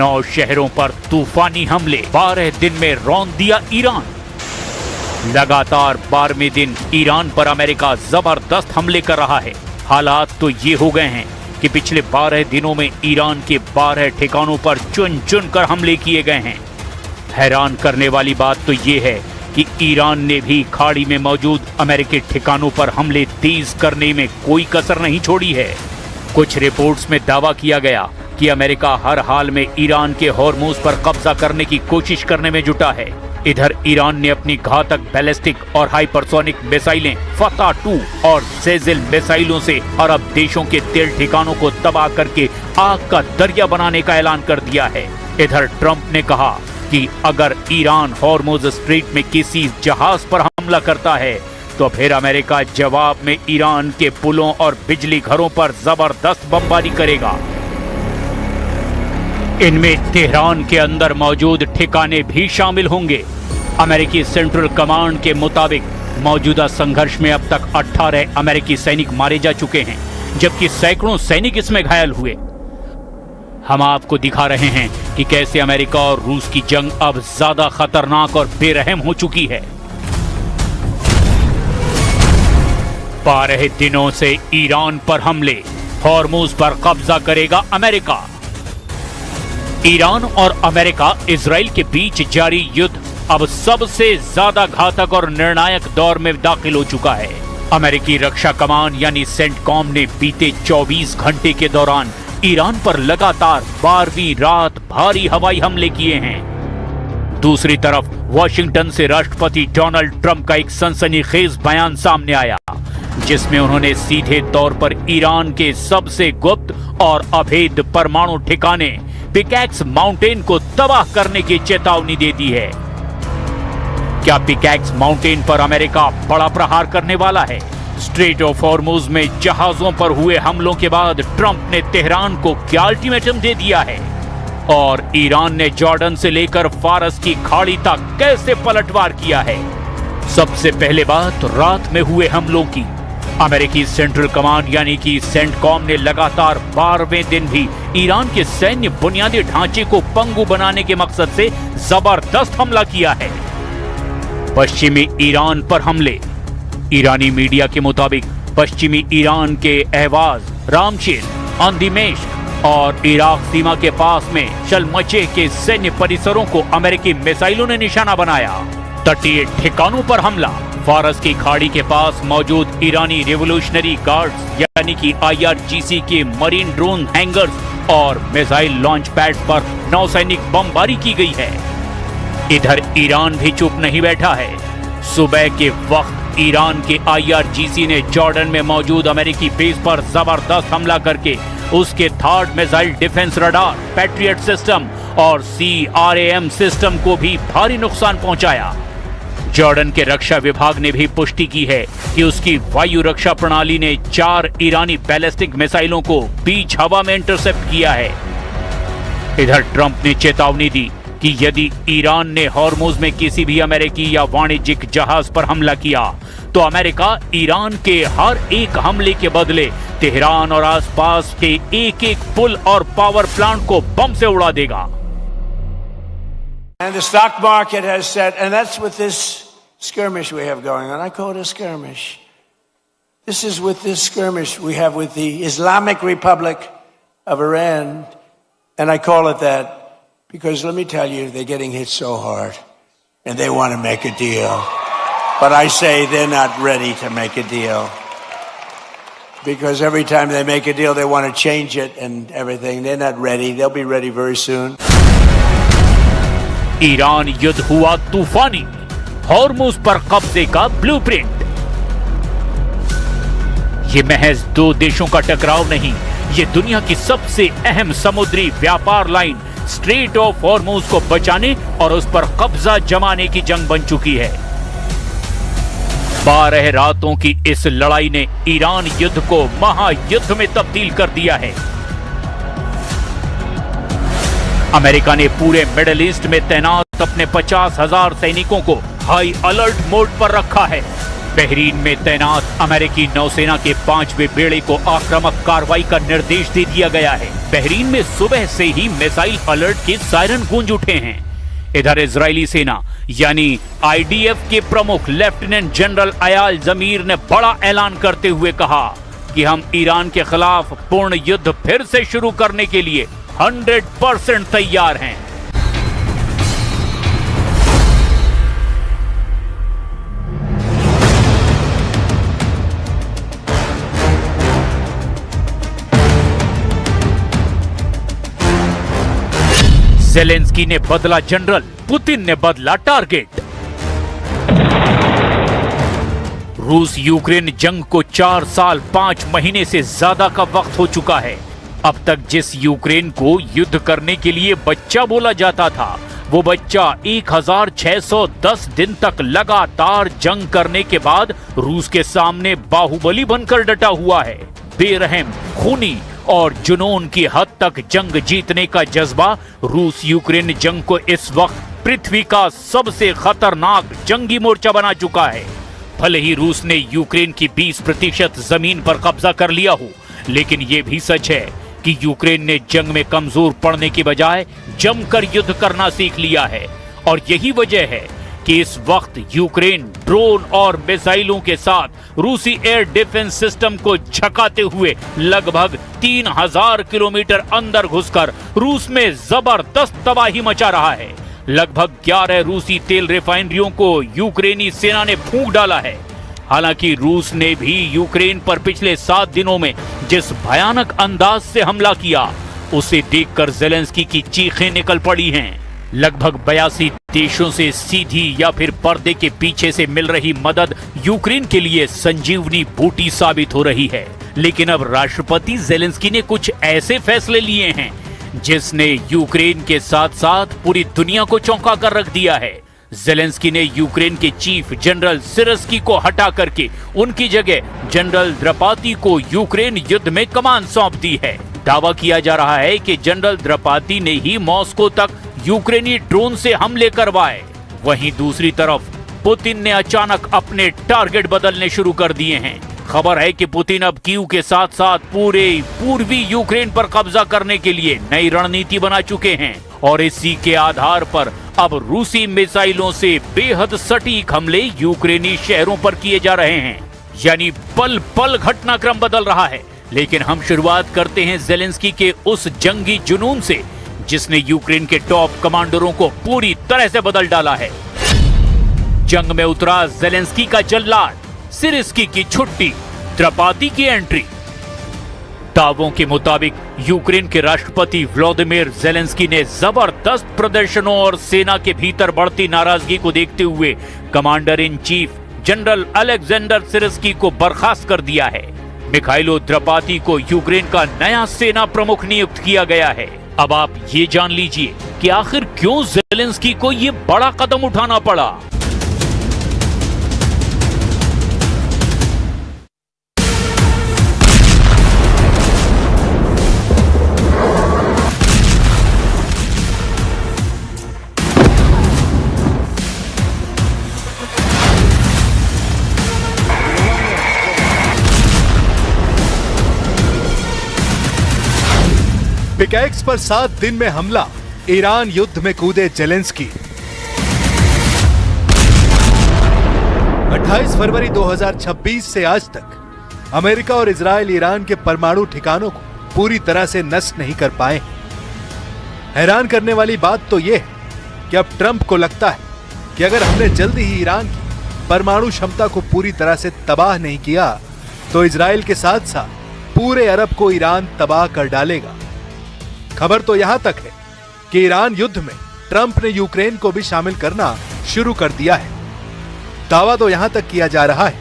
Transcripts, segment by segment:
9 शहरों पर तूफानी हमले, 12 दिन में रौंद दिया ईरान। लगातार 12वें दिन ईरान पर अमेरिका जबरदस्त हमले कर रहा है। हालात तो ये हो गए हैं कि पिछले 12 दिनों में ईरान के 12 ठिकानों पर चुन चुन कर हमले किए गए हैं। हैरान करने वाली बात तो ये है कि ईरान ने भी खाड़ी में मौजूद अमेरिकी ठिकानों पर हमले तेज करने में कोई कसर नहीं छोड़ी है। कुछ रिपोर्ट्स में दावा किया गया कि अमेरिका हर हाल में ईरान के हॉर्मुज पर कब्जा करने की कोशिश करने में जुटा है। इधर ईरान ने अपनी घातक बैलिस्टिक और हाइपरसोनिक मिसाइलें फतह 2 और सेजिल मिसाइलों से अरब देशों के तेल ठिकानों को तबाह करके आग का दरिया बनाने का ऐलान कर दिया है। इधर ट्रंप ने कहा कि अगर ईरान हॉर्मुज स्ट्रेट में किसी जहाज पर हमला करता है तो फिर अमेरिका जवाब में ईरान के पुलों और बिजली घरों पर जबरदस्त बमबारी करेगा। इनमें तेहरान के अंदर मौजूद ठिकाने भी शामिल होंगे। अमेरिकी सेंट्रल कमांड के मुताबिक मौजूदा संघर्ष में अब तक 18 अमेरिकी सैनिक मारे जा चुके हैं, जबकि सैकड़ों सैनिक इसमें घायल हुए। हम आपको दिखा रहे हैं कि कैसे अमेरिका और रूस की जंग अब ज्यादा खतरनाक और बेरहम हो चुकी है। 12 दिनों से ईरान पर हमले, हॉर्मुज पर कब्जा करेगा अमेरिका। ईरान और अमेरिका इजराइल के बीच जारी युद्ध अब सबसे ज्यादा घातक और निर्णायक दौर में दाखिल हो चुका है। अमेरिकी रक्षा कमान यानी सेंटकॉम ने बीते 24 घंटे के दौरान ईरान पर लगातार 12वीं रात भारी हवाई हमले किए हैं। दूसरी तरफ वॉशिंगटन से राष्ट्रपति डोनाल्ड ट्रंप का एक सनसनीखेज बयान सामने आया, जिसमें उन्होंने सीधे तौर पर ईरान के सबसे गुप्त और अभेद परमाणु ठिकाने पिकैक्स माउंटेन को तबाह करने की चेतावनी दे दी है। क्या पिकैक्स माउंटेन पर अमेरिका बड़ा प्रहार करने वाला है? स्ट्रेट ऑफ हॉर्मुज में जहाजों पर हुए हमलों के बाद ट्रंप ने तेहरान को क्या अल्टीमेटम दे दिया है? और ईरान ने जॉर्डन से लेकर फारस की खाड़ी तक कैसे पलटवार किया है? सबसे पहले बात रात में हुए हमलों की। अमेरिकी सेंट्रल कमांड यानी कि सेंटकॉम ने लगातार 12वें दिन भी ईरान के सैन्य बुनियादी ढांचे को पंगु बनाने के मकसद से जबरदस्त हमला किया है। पश्चिमी ईरान पर हमले। ईरानी मीडिया के मुताबिक पश्चिमी ईरान के अहवाज, रामशेर, अंदिमेश्क और इराक सीमा के पास में शलमचे के सैन्य परिसरों को अमेरिकी मिसाइलों ने निशाना बनाया। तटीय ठिकानों पर हमला। फारस की खाड़ी के पास मौजूद ईरानी रिवोल्यूशनरी गार्ड्स यानी कि IRGC के मरीन ड्रोन हैंगर्स और मिसाइल लॉन्च पैड पर नौसैनिक बमबारी की गई है। इधर ईरान भी चुप नहीं बैठा है। सुबह के वक्त ईरान के IRGC ने जॉर्डन में मौजूद अमेरिकी बेस पर जबरदस्त हमला करके उसके third missile defence radar, patriot system और CRAM सिस्टम को भी भारी नुकसान पहुंचाया। जॉर्डन के रक्षा विभाग ने भी पुष्टि की है कि उसकी वायु रक्षा प्रणाली ने 4 ईरानी बैलिस्टिक मिसाइलों को बीच हवा में इंटरसेप्ट किया है। इधर ट्रंप ने चेतावनी दी कि यदि ईरान ने हॉर्मुज में किसी भी अमेरिकी या वाणिज्यिक जहाज पर हमला किया तो अमेरिका ईरान के हर एक हमले के बदले तेहरान और आसपास के एक-एक पुल और पावर प्लांट को बम से उड़ा देगा। And the stock market has said, and that's with this skirmish we have going on. I call it a skirmish. This is with this skirmish we have with the Islamic Republic of Iran. And I call it that because let me tell you, they're getting hit so hard and they want to make a deal. But I say they're not ready to make a deal. Because every time they make a deal, they want to change it and everything. They're not ready. They'll be ready very soon. Iran युद्ध हुआ तूफानी, Hormuz पर कब्जे का blueprint. ये महज 2 देशों का टकराव नहीं, ये दुनिया की सबसे अहम समुद्री व्यापार लाइन स्ट्रेट ऑफ हॉर्मुज को बचाने और उस पर कब्जा जमाने की जंग बन चुकी है। 12 रातों की इस लड़ाई ने ईरान युद्ध को महायुद्ध में तब्दील कर दिया है। अमेरिका ने पूरे मिडिल ईस्ट में तैनात अपने 50,000 सैनिकों को हाई अलर्ट मोड पर रखा है। बहरीन में तैनात अमेरिकी नौसेना के 5वें बेड़े को आक्रामक कार्रवाई का निर्देश दे दिया गया है। बहरीन में सुबह से ही मिसाइल अलर्ट के सायरन गूंज उठे हैं। इधर इजरायली सेना यानी IDF के प्रमुख लेफ्टिनेंट जनरल अयाल जमीर ने बड़ा ऐलान करते हुए कहा कि हम ईरान के खिलाफ पूर्ण युद्ध फिर से शुरू करने के लिए 100% तैयार हैं। ज़ेलेंस्की ने बदला जनरल, पुतिन ने बदला टारगेट। रूस यूक्रेन जंग को 4 साल 5 महीने से ज्यादा का वक्त हो चुका है। अब तक जिस यूक्रेन को युद्ध करने के लिए बच्चा बोला जाता था, वो बच्चा 1610 दिन तक लगातार जंग करने के बाद रूस के सामने बाहुबली बनकर डटा हुआ है। बेरहम, खूनी और जुनून की हद तक जंग जीतने का जज्बा रूस यूक्रेन जंग को इस वक्त पृथ्वी का सबसे खतरनाक जंगी मोर्चा बना चुका है। भले ही रूस ने यूक्रेन की 20% जमीन पर कब्जा कर लिया हो, लेकिन यह भी सच है कि यूक्रेन ने जंग में कमजोर पड़ने की बजाय जमकर युद्ध करना सीख लिया है। और यही वजह है कि इस वक्त यूक्रेन ड्रोन और मिसाइलों के साथ रूसी एयर डिफेंस सिस्टम को झकाते हुए लगभग 3000 किलोमीटर अंदर घुसकर रूस में जबरदस्त तबाही मचा रहा है। लगभग 11 रूसी तेल रिफाइनरियों को यूक्रेनी सेना ने फूंक डाला है। हालांकि रूस ने भी यूक्रेन पर पिछले 7 दिनों में जिस भयानक अंदाज से हमला किया, उसे देखकर ज़ेलेंस्की की चीखें निकल पड़ी हैं। लगभग 82 देशों से सीधी या फिर पर्दे के पीछे से मिल रही मदद यूक्रेन के लिए संजीवनी बूटी साबित हो रही है। लेकिन अब राष्ट्रपति ज़ेलेंस्की ने कुछ ऐसे फैसले लिए हैं जिसने यूक्रेन के साथ साथ पूरी दुनिया को चौंका कर रख दिया है। ज़ेलेंस्की ने यूक्रेन के चीफ जनरल सिरस्की को हटा करके उनकी जगह जनरल द्रपाती को यूक्रेन युद्ध में कमान सौंप दी है। दावा किया जा रहा है कि जनरल द्रपाती ने ही मॉस्को तक यूक्रेनी ड्रोन से हमले करवाए। वहीं दूसरी तरफ पुतिन ने अचानक अपने टारगेट बदलने शुरू कर दिए हैं। खबर है कि पुतिन अब कीव के साथ साथ पूरे पूर्वी यूक्रेन पर कब्जा करने के लिए नई रणनीति बना चुके हैं और इसी के आधार पर अब रूसी मिसाइलों से बेहद सटीक हमले यूक्रेनी शहरों पर किए जा रहे हैं। यानी पल पल घटनाक्रम बदल रहा है। लेकिन हम शुरुआत करते हैं ज़ेलेंस्की के उस जंगी जुनून से जिसने यूक्रेन के टॉप कमांडरों को पूरी तरह से बदल डाला है। जंग में उतरा ज़ेलेंस्की का जल्लाद, सिरस्की की छुट्टी, द्रपाती की एंट्री। दावों के मुताबिक यूक्रेन के राष्ट्रपति व्लादिमीर ज़ेलेंस्की ने जबरदस्त प्रदर्शनों और सेना के भीतर बढ़ती नाराजगी को देखते हुए commander in chief general Alexander Syrskyi को बर्खास्त कर दिया है। मिखाइलो द्रपाती को यूक्रेन का नया सेना प्रमुख नियुक्त किया गया है। अब आप ये जान लीजिए कि आखिर क्यों ज़ेलेंस्की को ये बड़ा कदम उठाना पड़ा। पिकैक्स पर 7 दिन में हमला, ईरान युद्ध में कूदे ज़ेलेंस्की। 28 फरवरी 2026 से आज तक अमेरिका और इजराइल ईरान के परमाणु ठिकानों को पूरी तरह से नष्ट नहीं कर पाए। हैरान करने वाली बात तो यह है कि अब ट्रंप को लगता है कि अगर हमने जल्दी ही ईरान की परमाणु क्षमता को पूरी तरह से तबाह नहीं किया तो इजराइल के साथ साथ पूरे अरब को ईरान तबाह कर डालेगा। खबर तो यहां तक है कि ईरान युद्ध में ट्रंप ने यूक्रेन को भी शामिल करना शुरू कर दिया है। दावा तो यहां तक किया जा रहा है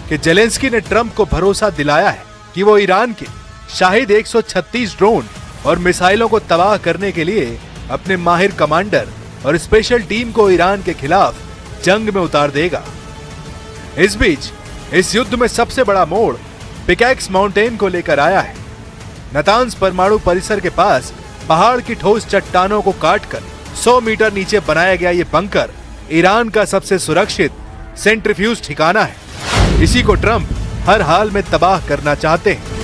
कि ज़ेलेंस्की ने ट्रंप को भरोसा दिलाया है कि वो ईरान के शाहिद 136 ड्रोन और मिसाइलों को तबाह करने के लिए अपने माहिर कमांडर और स्पेशल टीम को ईरान के खिलाफ जंग में उतार देगा। इस बीच इस युद्ध में सबसे बड़ा मोड़ पिकैक्स माउंटेन को लेकर आया है। नतांज परमाणु परिसर के पास पहाड़ की ठोस चट्टानों को काटकर 100 मीटर नीचे बनाया गया ये बंकर ईरान का सबसे सुरक्षित सेंट्रीफ्यूज ठिकाना है। इसी को ट्रंप हर हाल में तबाह करना चाहते हैं।